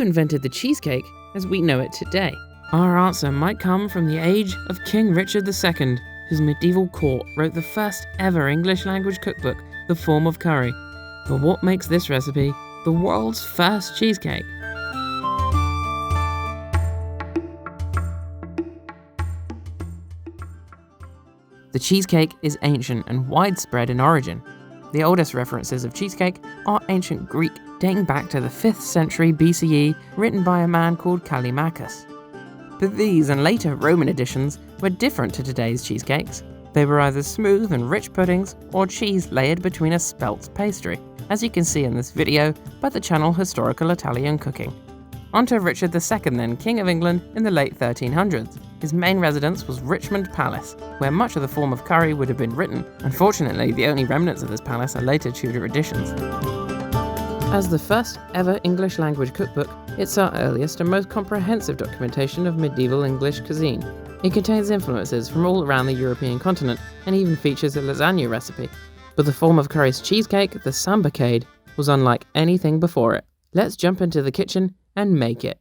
invented the cheesecake as we know it today? Our answer might come from the age of King Richard II, whose medieval court wrote the first ever English language cookbook, The Form of Curry. But what makes this recipe the world's first cheesecake? The cheesecake is ancient and widespread in origin. The oldest references of cheesecake are ancient Greek, dating back to the 5th century BCE, written by a man called Callimachus. But these and later Roman editions were different to today's cheesecakes. They were either smooth and rich puddings or cheese layered between a spelt pastry, as you can see in this video by the channel Historical Italian Cooking. On to Richard II then, King of England in the late 1300s. His main residence was Richmond Palace, where much of the form of curry would have been written. Unfortunately, the only remnants of this palace are later Tudor additions. As the first ever English language cookbook, it's our earliest and most comprehensive documentation of medieval English cuisine. It contains influences from all around the European continent and even features a lasagna recipe. But the form of curry's cheesecake, the sambocade, was unlike anything before it. Let's jump into the kitchen and make it.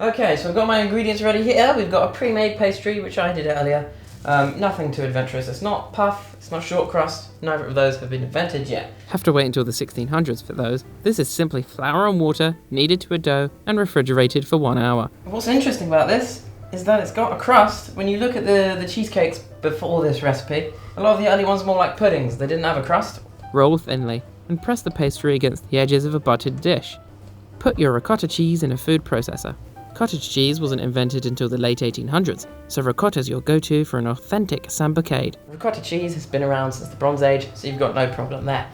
Okay, so I've got my ingredients ready here. We've got a pre-made pastry, which I did earlier. Nothing too adventurous. It's not puff, it's not short crust. Neither of those have been invented yet. Have to wait until the 1600s for those. This is simply flour and water kneaded to a dough and refrigerated for 1 hour. What's interesting about this is that it's got a crust. When you look at the cheesecakes before this recipe, a lot of the early ones are more like puddings. They didn't have a crust. Roll thinly and press the pastry against the edges of a buttered dish. Put your ricotta cheese in a food processor. Cottage cheese wasn't invented until the late 1800s, so ricotta's your go-to for an authentic sambocade. Ricotta cheese has been around since the Bronze Age, so you've got no problem there.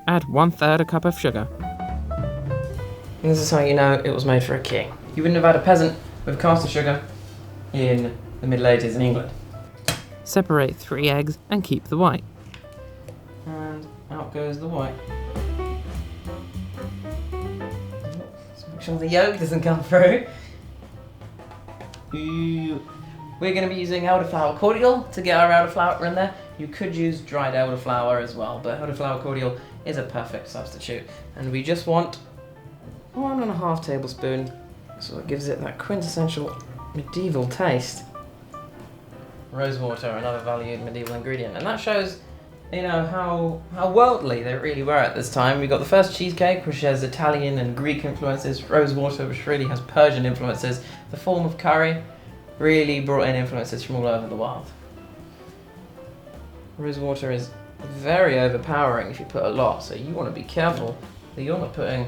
Add 1/3 a cup of sugar. And this is how you know it was made for a king. You wouldn't have had a peasant with caster sugar in the Middle Ages in England. Separate 3 eggs and keep the white. And out goes the white. Make sure the yolk doesn't come through. We're going to be using elderflower cordial to get our elderflower in there. You could use dried elderflower as well, but elderflower cordial is a perfect substitute. And we just want 1.5 tablespoons, so it gives it that quintessential medieval taste. Rosewater, another valued medieval ingredient, and that shows, you know, how worldly they really were at this time. We got the first cheesecake, which has Italian and Greek influences. Rosewater, which really has Persian influences. The form of curry really brought in influences from all over the world. Rosewater is very overpowering if you put a lot, so you want to be careful that you're not putting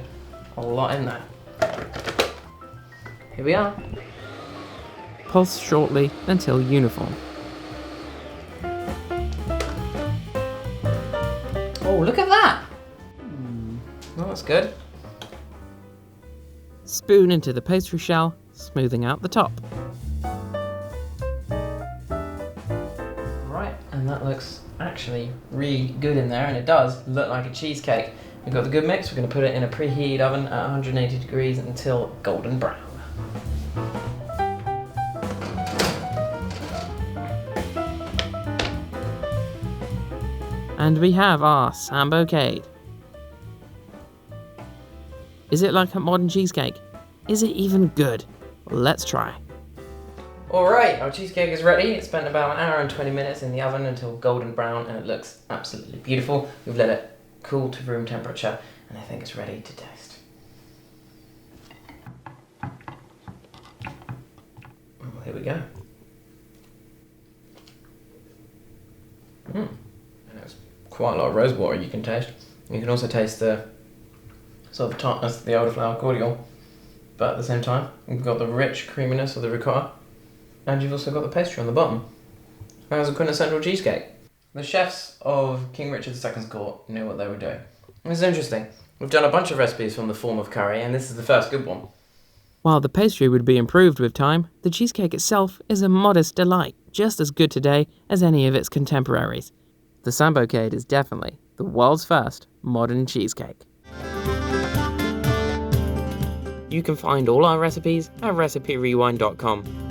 a lot in there. Here we are. Pulse shortly until uniform. Oh, look at that! Oh, that's good. Spoon into the pastry shell, smoothing out the top. Right, and that looks actually really good in there, and it does look like a cheesecake. We've got the good mix. We're going to put it in a preheated oven at 180 degrees until golden brown. And we have our sambocade. Is it like a modern cheesecake? Is it even good? Let's try. Alright, our cheesecake is ready. It spent about 1 hour and 20 minutes in the oven until golden brown, and it looks absolutely beautiful. We've let it cool to room temperature, and I think it's ready to taste. Well, here we go. And it's quite a lot of rose water you can taste. You can also taste the sort of tartness of the elderflower cordial, but at the same time, you've got the rich creaminess of the ricotta, and you've also got the pastry on the bottom. That was a quintessential cheesecake. The chefs of King Richard II's court knew what they were doing. It's interesting. We've done a bunch of recipes from the form of curry, and this is the first good one. While the pastry would be improved with time, the cheesecake itself is a modest delight, just as good today as any of its contemporaries. The sambocade is definitely the world's first modern cheesecake. You can find all our recipes at reciperewind.com.